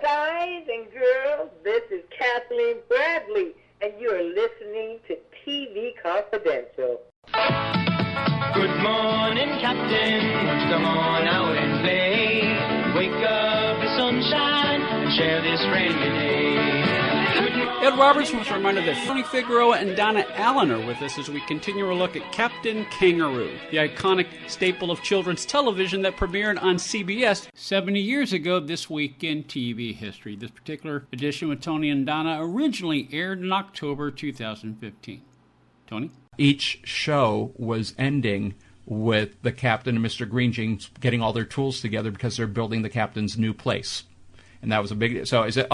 guys and girls. This is Kathleen Bradley, and you're listening to TV Confidential. Good morning, Captain. Won't you come on out and play? Wake up the sunshine and share this friendly day. Ed Roberts was reminded that Tony Figueroa and Donna Allen are with us as we continue a look at Captain Kangaroo, the iconic staple of children's television that premiered on CBS 70 years ago this week in TV history. This particular edition with Tony and Donna originally aired in October 2015. Tony? Each show was ending with the captain and Mr. Green Jeans getting all their tools together because they're building the captain's new place. And that was a big... So I said,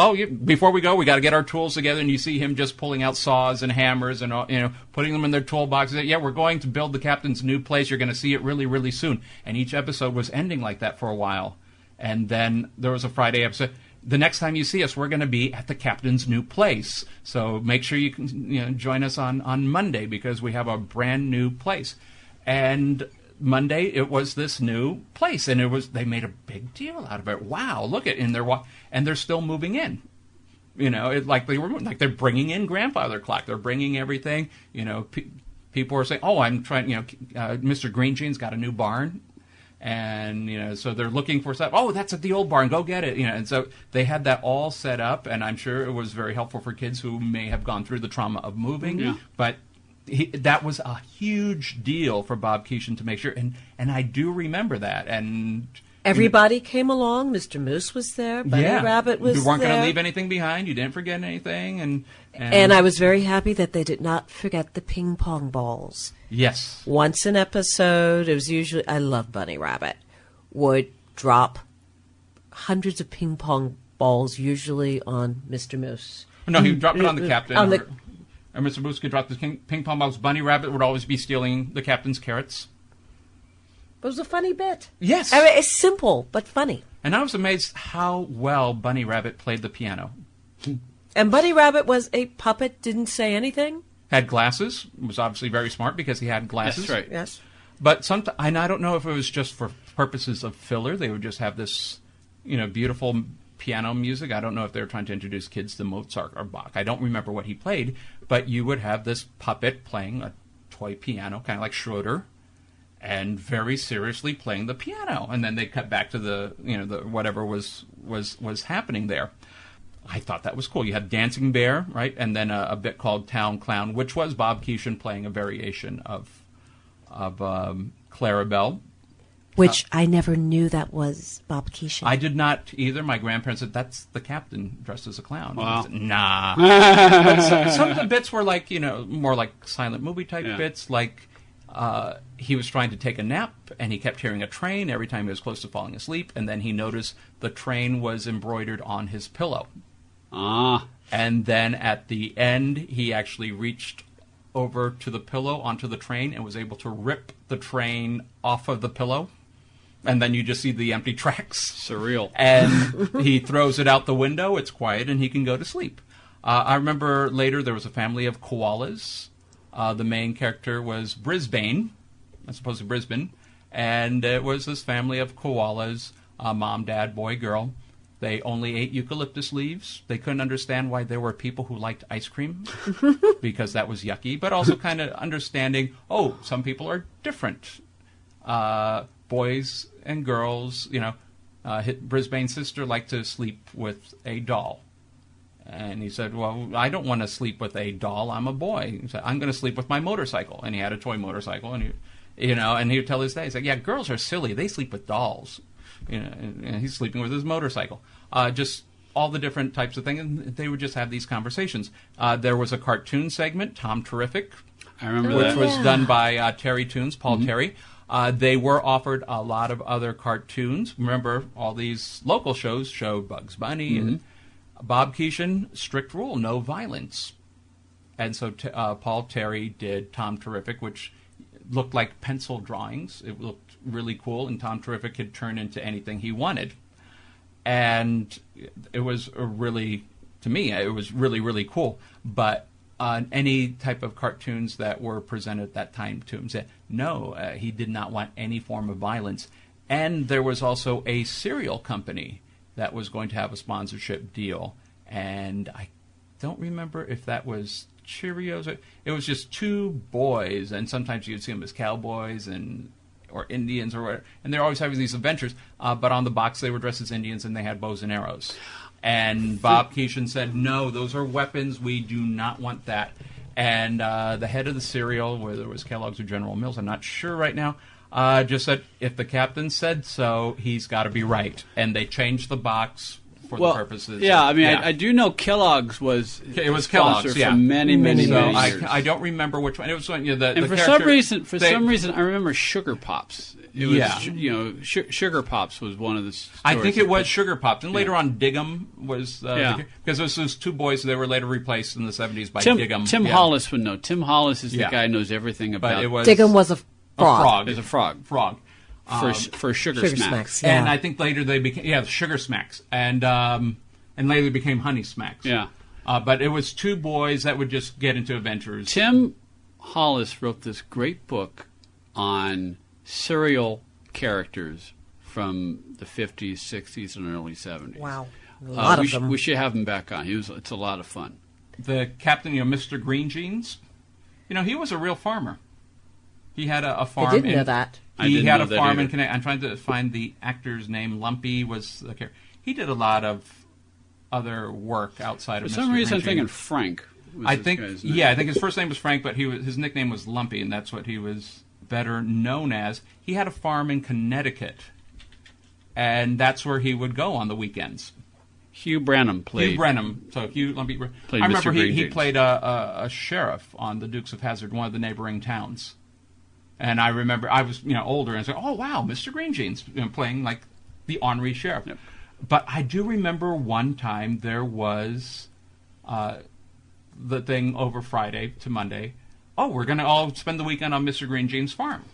before we go, we got to get our tools together. And you see him just pulling out saws and hammers and, putting them in their toolboxes. Yeah, we're going to build the captain's new place. You're going to see it really, really soon. And each episode was ending like that for a while. And then there was a Friday episode. The next time you see us, we're going to be at the captain's new place. So make sure you can join us on Monday because we have a brand new place. And Monday, it was this new place, and they made a big deal out of it. Wow, look at and they're still moving in. They're bringing in grandfather clock. They're bringing everything. People are saying, I'm trying. Mr. Green Jeans got a new barn, and so they're looking for stuff. Oh, that's at the old barn. Go get it. And so they had that all set up, and I'm sure it was very helpful for kids who may have gone through the trauma of moving, yeah. But. That was a huge deal for Bob Keeshan to make sure, and I do remember that. And everybody came along. Mr. Moose was there. Bunny Rabbit was there. You weren't going to leave anything behind. You didn't forget anything, and I was very happy that they did not forget the ping pong balls. Yes. Once an episode, it was usually I love Bunny Rabbit would drop hundreds of ping pong balls, usually on Mr. Moose. No, he would drop it on the captain. And Mr. Moose could drop the ping pong balls. Bunny Rabbit would always be stealing the captain's carrots. It was a funny bit. Yes. I mean, it's simple, but funny. And I was amazed how well Bunny Rabbit played the piano. And Bunny Rabbit was a puppet, didn't say anything. Had glasses. Was obviously very smart because he had glasses. That's right. Yes. But and I don't know if it was just for purposes of filler. They would just have this, beautiful piano music. I don't know if they were trying to introduce kids to Mozart or Bach. I don't remember what he played, but you would have this puppet playing a toy piano, kind of like Schroeder, and very seriously playing the piano. And then they cut back to the whatever was happening there. I thought that was cool. You had Dancing Bear, right, and then a bit called Town Clown, which was Bob Keeshan playing a variation of Clarabelle. Which I never knew that was Bob Keeshan. I did not either. My grandparents said, that's the captain dressed as a clown. Wow. I said, nah. But some of the bits were like, more like silent movie type bits, like he was trying to take a nap, and he kept hearing a train every time he was close to falling asleep, and then he noticed the train was embroidered on his pillow. Ah. And then at the end, he actually reached over to the pillow onto the train and was able to rip the train off of the pillow. And then you just see the empty tracks. Surreal. And he throws it out the window. It's quiet, and he can go to sleep. I remember later there was a family of koalas. The main character was Brisbane, as opposed to Brisbane. And it was this family of koalas, mom, dad, boy, girl. They only ate eucalyptus leaves. They couldn't understand why there were people who liked ice cream, because that was yucky. But also kind of understanding, some people are different. Boys and girls, Brisbane's sister liked to sleep with a doll. And he said, well, I don't want to sleep with a doll. I'm a boy. He said, I'm going to sleep with my motorcycle. And he had a toy motorcycle. And he would tell his dad, he's like, yeah, girls are silly. They sleep with dolls. And he's sleeping with his motorcycle. Just all the different types of things. And they would just have these conversations. There was a cartoon segment, Tom Terrific. I remember which that. was done by Terry Toons, Paul Terry. They were offered a lot of other cartoons. Remember, all these local shows showed Bugs Bunny. And Bob Keeshan, strict rule, no violence. And so Paul Terry did Tom Terrific, which looked like pencil drawings. It looked really cool, and Tom Terrific could turn into anything he wanted. And it was really, to me, it was really, really cool. But any type of cartoons that were presented at that time to him said, no, he did not want any form of violence. And there was also a cereal company that was going to have a sponsorship deal. And I don't remember if that was Cheerios. It was just two boys, and sometimes you'd see them as cowboys or Indians or whatever. And they're always having these adventures. But on the box, they were dressed as Indians, and they had bows and arrows. And Bob Keeshan said, no, those are weapons. We do not want that. And the head of the cereal, whether it was Kellogg's or General Mills, I'm not sure right now, just said, if the captain said so, he's got to be right. And they changed the box for the purposes. Yeah, I mean, I do know Kellogg's was Kellogg's, for many years. I don't remember which one. It was when for some reason, I remember Sugar Pops. It was, Sugar Pops was one of the stores. I think it was Sugar Pops. And later on, Diggum was... because it was those two boys, they were later replaced in the 70s by Diggum. Tim Hollis would know. Tim Hollis is the guy who knows everything about... Diggum was a frog. It was a frog. For Sugar Smacks. Yeah. And I think later they became... Sugar Smacks. And later became Honey Smacks. Yeah. But it was two boys that would just get into adventures. Tim Hollis wrote this great book on cereal characters from the 50s, 60s, and early 70s. Wow. A lot of them. We should have him back on. It's a lot of fun. The captain, Mr. Green Jeans, he was a real farmer. He had a farm. I didn't know that. He had a farm in Connecticut. I'm trying to find the actor's name. Lumpy was the character. He did a lot of other work outside of Mr. Green Jeans. For some reason, I'm thinking Frank. I think his first name was Frank, but his nickname was Lumpy, and that's what he was better known as. He had a farm in Connecticut, and that's where he would go on the weekends. Hugh Branham played. So Hugh Lumpy played. I remember he played a sheriff on the Dukes of Hazzard, one of the neighboring towns. And I remember I was older and I said, "Oh wow, Mr. Green Jeans," playing like the ornery sheriff. Yep. But I do remember one time there was the thing over Friday to Monday. Oh, we're going to all spend the weekend on Mr. Green Jeans' farm.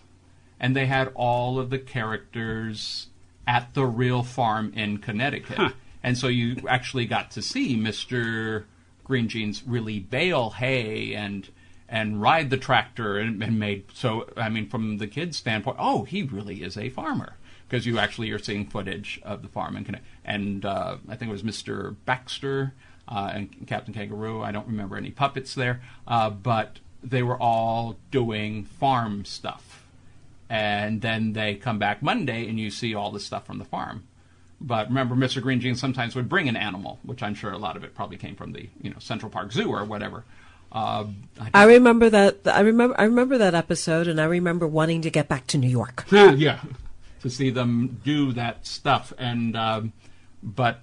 And they had all of the characters at the real farm in Connecticut. Huh. And so you actually got to see Mr. Green Jeans really bale hay and ride the tractor and made... So, I mean, from the kid's standpoint, oh, he really is a farmer. Because you actually are seeing footage of the farm in Connecticut. And I think it was Mr. Baxter and Captain Kangaroo. I don't remember any puppets there. But... they were all doing farm stuff. And then they come back Monday and you see all the stuff from the farm. But remember, Mr. Green Jeans sometimes would bring an animal, which I'm sure a lot of it probably came from the Central Park Zoo or whatever. I remember that. I remember that episode, and I remember wanting to get back to New York. Yeah, to see them do that stuff. And but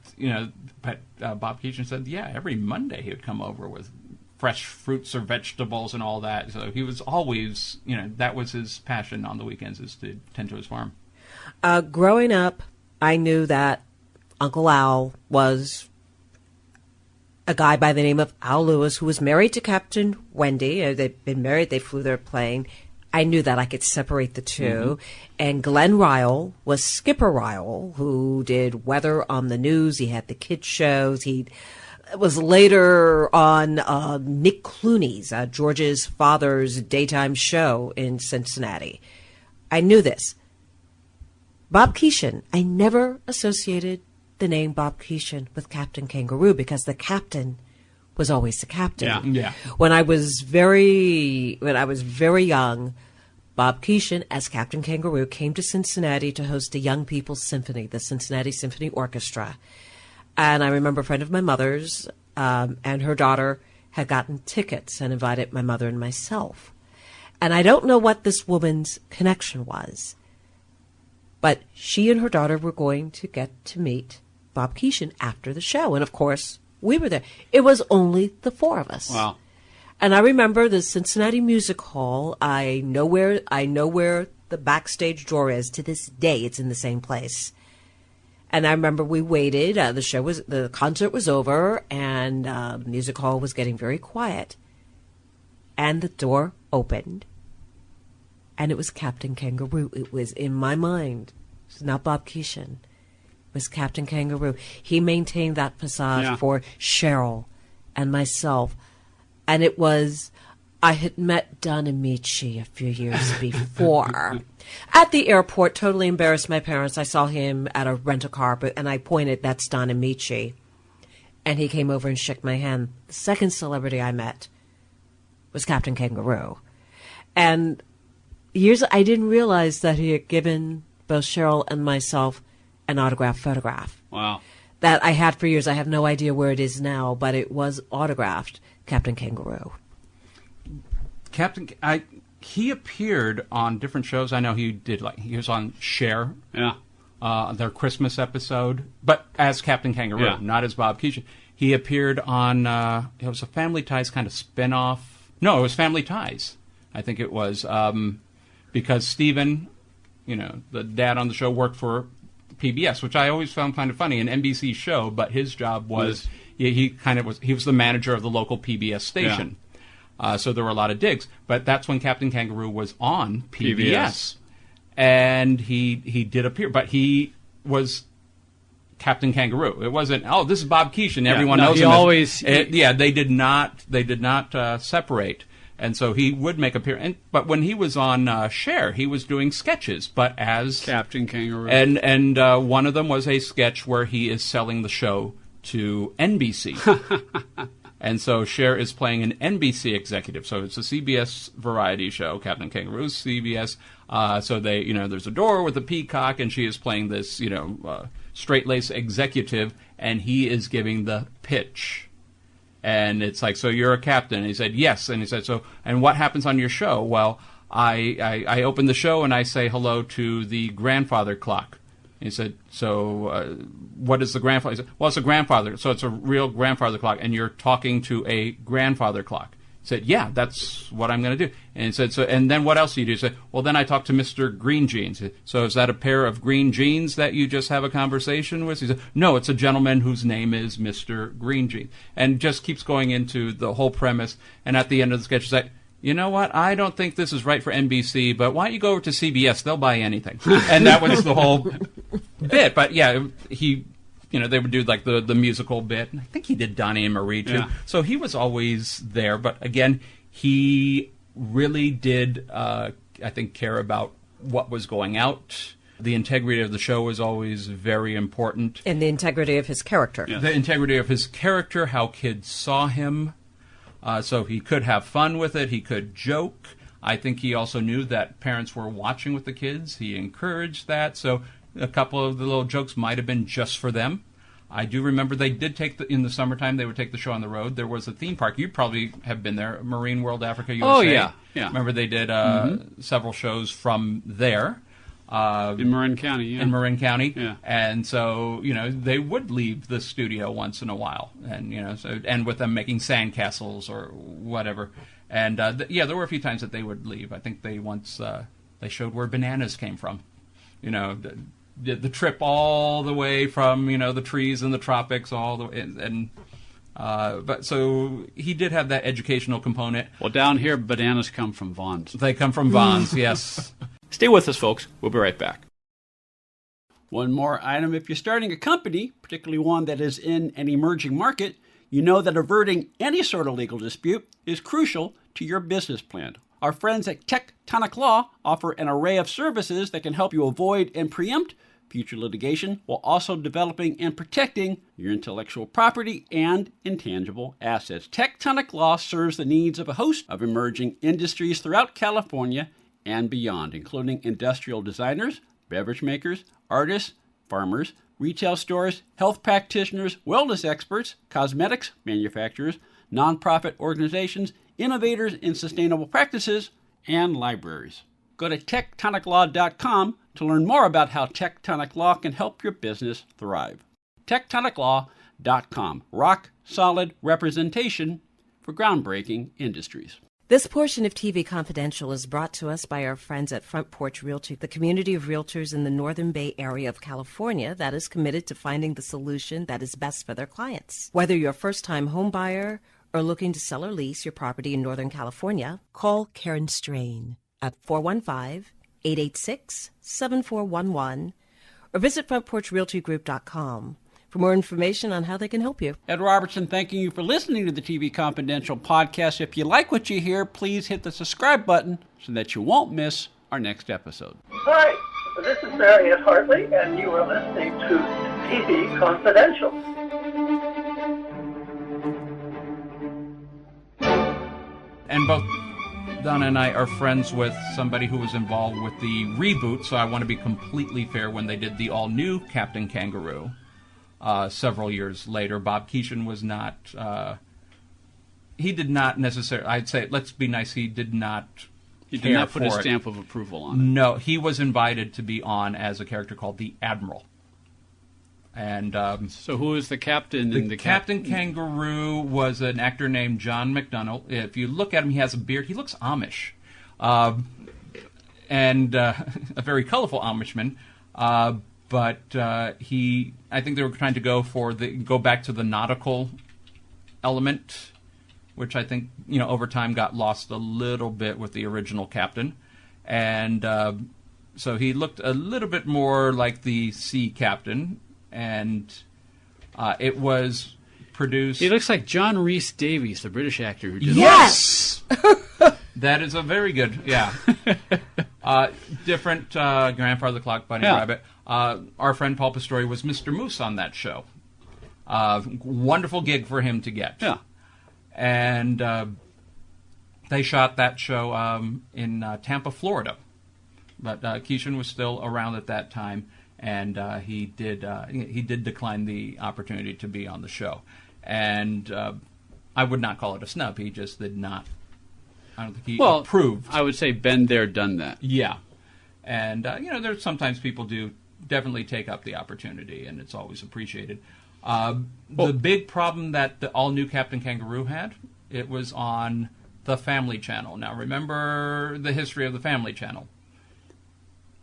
Bob Keeshan said, every Monday he would come over with fresh fruits or vegetables and all that. So he was always, that was his passion on the weekends, is to tend to his farm. Growing up, I knew that Uncle Al was a guy by the name of Al Lewis, who was married to Captain Wendy. They'd been married. They flew their plane. I knew that I could separate the two. Mm-hmm. And Glenn Ryle was Skipper Ryle, who did weather on the news. He had the kids shows. He was later on Nick Clooney's, George's father's daytime show in Cincinnati. I knew this. Bob Keeshan, I never associated the name Bob Keeshan with Captain Kangaroo because the captain was always the captain. Yeah. When I was very young, Bob Keeshan, as Captain Kangaroo, came to Cincinnati to host a Young People's Symphony, the Cincinnati Symphony Orchestra. And I remember a friend of my mother's and her daughter had gotten tickets and invited my mother and myself. And I don't know what this woman's connection was, but she and her daughter were going to get to meet Bob Keeshan after the show. And, of course, we were there. It was only the four of us. Wow. And I remember the Cincinnati Music Hall. I know where the backstage door is to this day. It's in the same place. And I remember we waited. The concert was over, and the music hall was getting very quiet. And the door opened, and it was Captain Kangaroo. It was in my mind. It was not Bob Keeshan. It was Captain Kangaroo. He maintained that facade for Cheryl and myself, and it was I had met Donna a few years before. At the airport, totally embarrassed my parents. I saw him at a rent-a-car, and I pointed, that's Donna. And he came over and shook my hand. The second celebrity I met was Captain Kangaroo. And I didn't realize that he had given both Cheryl and myself an autographed photograph. Wow. That I had for years. I have no idea where it is now, but it was autographed, Captain Kangaroo. He appeared on different shows. I know he was on Cher. Yeah. Their Christmas episode, but as Captain Kangaroo, not as Bob Keeshan. He appeared on, it was a Family Ties kind of spin-off. No, it was Family Ties. I think it was, because Steven, the dad on the show, worked for PBS, which I always found kind of funny, an NBC show, but his job was, he was the manager of the local PBS station. Yeah. So there were a lot of digs. But that's when Captain Kangaroo was on PBS. And he did appear, but he was Captain Kangaroo. It wasn't, this is Bob Keeshan. Everyone knows him. They did not separate. And so he would make appearance. But when he was on Cher, he was doing sketches, but as Captain Kangaroo. And one of them was a sketch where he is selling the show to NBC. And so Cher is playing an NBC executive. So it's a CBS variety show, Captain Kangaroo's CBS. So they, there's a door with a peacock, and she is playing this, straight-laced executive, and he is giving the pitch. And it's like, so you're a captain? And he said, yes. And he said, so, and what happens on your show? Well, I open the show and I say hello to the grandfather clock. And he said, so what is the grandfather? He said, well, it's a grandfather. So it's a real grandfather clock, and you're talking to a grandfather clock. He said, yeah, that's what I'm going to do. And he said, so, and then what else do you do? He said, well, then I talk to Mr. Green Jeans. So is that a pair of green jeans that you just have a conversation with? He said, no, it's a gentleman whose name is Mr. Green Jeans. And just keeps going into the whole premise. And at the end of the sketch, he's like, you know what? I don't think this is right for NBC, but why don't you go over to CBS? They'll buy anything. And that was the whole bit. But yeah, they would do like the musical bit. And I think he did Donnie and Marie too. Yeah. So he was always there. But again, he really did, I think, care about what was going out. The integrity of the show was always very important. And the integrity of his character. Yeah. The integrity of his character, how kids saw him. So he could have fun with it. He could joke. I think he also knew that parents were watching with the kids. He encouraged that. So a couple of the little jokes might have been just for them. I do remember they did in the summertime, they would take the show on the road. There was a theme park. You probably have been there, Marine World Africa USA. Oh, yeah. Remember they did several shows from there. In Marin County, yeah. In Marin County. Yeah. And so, they would leave the studio once in a while. And, and with them making sandcastles or whatever. And, there were a few times that they would leave. I think they once, they showed where bananas came from. The trip all the way from, the trees in the tropics, all the way. But so he did have that educational component. Well, down here, bananas come from Vons. They come from Vons, yes. Stay with us, folks. We'll be right back. One more item. If you're starting a company, particularly one that is in an emerging market, you know that averting any sort of legal dispute is crucial to your business plan. Our friends at Tectonic Law offer an array of services that can help you avoid and preempt future litigation while also developing and protecting your intellectual property and intangible assets. Tectonic Law serves the needs of a host of emerging industries throughout California and beyond, including industrial designers, beverage makers, artists, farmers, retail stores, health practitioners, wellness experts, cosmetics manufacturers, nonprofit organizations, innovators in sustainable practices, and libraries. Go to tectoniclaw.com to learn more about how Tectonic Law can help your business thrive. tectoniclaw.com. Rock solid representation for groundbreaking industries. This portion of TV Confidential is brought to us by our friends at Front Porch Realty, the community of realtors in the Northern Bay Area of California that is committed to finding the solution that is best for their clients. Whether you're a first-time home buyer or looking to sell or lease your property in Northern California, call Karen Strain at 415-886-7411 or visit frontporchrealtygroup.com. for more information on how they can help you. Ed Robertson, thanking you for listening to the TV Confidential podcast. If you like what you hear, please hit the subscribe button so that you won't miss our next episode. Hi, this is Mariette Hartley, and you are listening to TV Confidential. And both Donna and I are friends with somebody who was involved with the reboot, so I want to be completely fair. When they did the all-new Captain Kangaroo several years later, Bob Keeshan was not... he did not necessarily... I'd say, let's be nice, he did not... He did not put a stamp of approval on it. No, he was invited to be on as a character called the Admiral. And so who is the captain? The Captain Kangaroo was an actor named John McDonough. If you look at him, he has a beard. He looks Amish. And a very colorful Amishman. But I think they were trying to go back to the nautical element, which I think, over time got lost a little bit with the original captain. And so he looked a little bit more like the sea captain. And it was produced... He looks like John Rhys Davies, the British actor who did Yes! That is a very good, yeah. Different Grandfather the Clock, Bunny Rabbit. Our friend Paul Pastore was Mr. Moose on that show. Wonderful gig for him to get. Yeah. And they shot that show in Tampa, Florida. But Keeshan was still around at that time. And he did decline the opportunity to be on the show. And I would not call it a snub. He just did not. I don't think he approved. I would say been there, done that. Yeah. And, there's sometimes people do definitely take up the opportunity, and it's always appreciated. The big problem that the all-new Captain Kangaroo had, it was on the Family Channel. Now, remember the history of the Family Channel.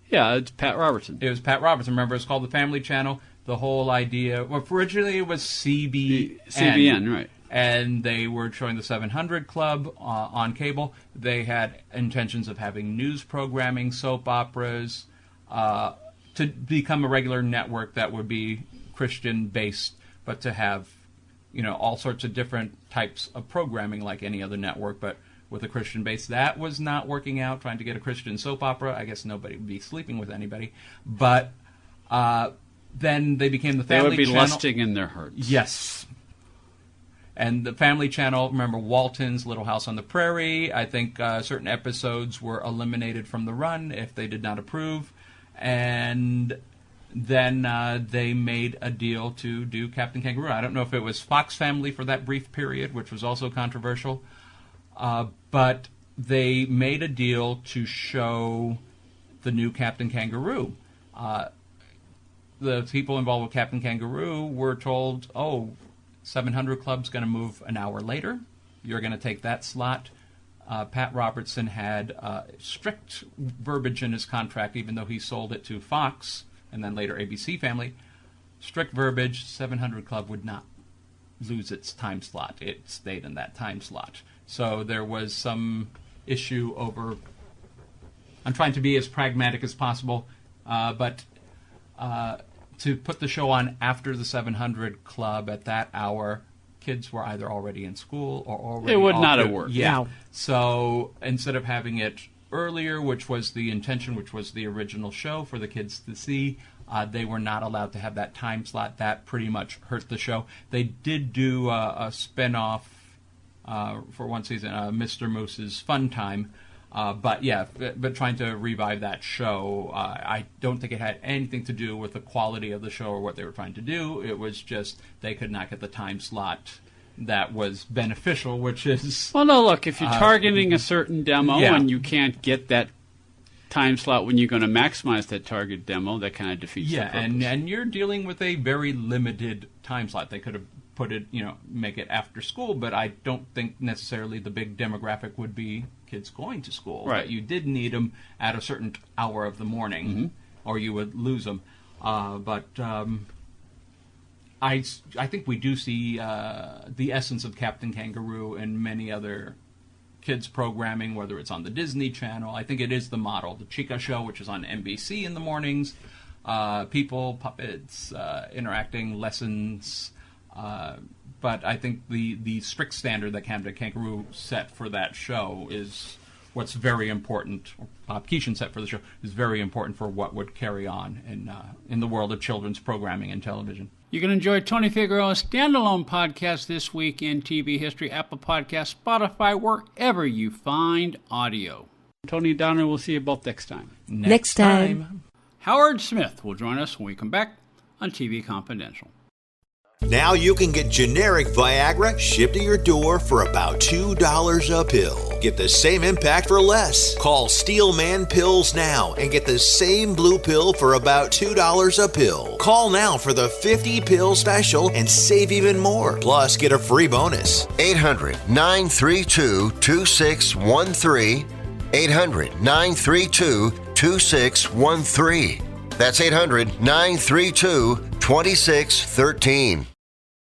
Yeah, it's Pat Robertson. It was Pat Robertson. Remember, it's called the Family Channel. The whole idea... Well, originally it was CBN. CBN, right. And they were showing the 700 Club on cable. They had intentions of having news programming, soap operas, to become a regular network that would be Christian-based, but to have, all sorts of different types of programming like any other network, but... with a Christian base. That was not working out, trying to get a Christian soap opera. I guess nobody would be sleeping with anybody. But then they became the Family Channel. They would be lusting in their hearts. Yes. And the Family Channel, remember Walton's Little House on the Prairie. I think certain episodes were eliminated from the run if they did not approve. And then they made a deal to do Captain Kangaroo. I don't know if it was Fox Family for that brief period, which was also controversial. But they made a deal to show the new Captain Kangaroo. The people involved with Captain Kangaroo were told, 700 Club's going to move an hour later. You're going to take that slot. Pat Robertson had strict verbiage in his contract, even though he sold it to Fox and then later ABC Family. Strict verbiage, 700 Club would not lose its time slot. It stayed in that time slot. So there was some issue over... I'm trying to be as pragmatic as possible, but to put the show on after the 700 Club at that hour, kids were either already in school or already... It would not have worked. Yeah. No. So instead of having it earlier, which was the intention, which was the original show for the kids to see, they were not allowed to have that time slot. That pretty much hurt the show. They did do a spin-off for one season, Mr. Moose's Fun Time. But trying to revive that show, I don't think it had anything to do with the quality of the show or what they were trying to do. It was just they could not get the time slot that was beneficial, which is... Well, no, look, if you're targeting a certain demo and you can't get that time slot when you're going to maximize that target demo, that kind of defeats the purpose. And you're dealing with a very limited time slot. They could have put it, make it after school, but I don't think necessarily the big demographic would be kids going to school. Right. But you did need them at a certain hour of the morning, or you would lose them. I think we do see the essence of Captain Kangaroo in many other kids programming, whether it's on the Disney Channel. I think it is the model. The Chica Show, which is on NBC in the mornings. people, puppets, interacting, lessons. But I think the strict standard that Captain Kangaroo set for that show is what's very important. Bob Keeshan set for the show is very important for what would carry on in the world of children's programming and television. You can enjoy Tony Figueroa's standalone podcast This Week in TV History, Apple Podcasts, Spotify, wherever you find audio. Tony and Donna, we'll see you both next time. Next time. Howard Smith will join us when we come back on TV Confidential. Now you can get generic Viagra shipped to your door for about $2 a pill. Get the same impact for less. Call Steelman Pills now and get the same blue pill for about $2 a pill. Call now for the 50-pill special and save even more. Plus, get a free bonus. 800-932-2613. 800-932-2613. That's 800-932-2613.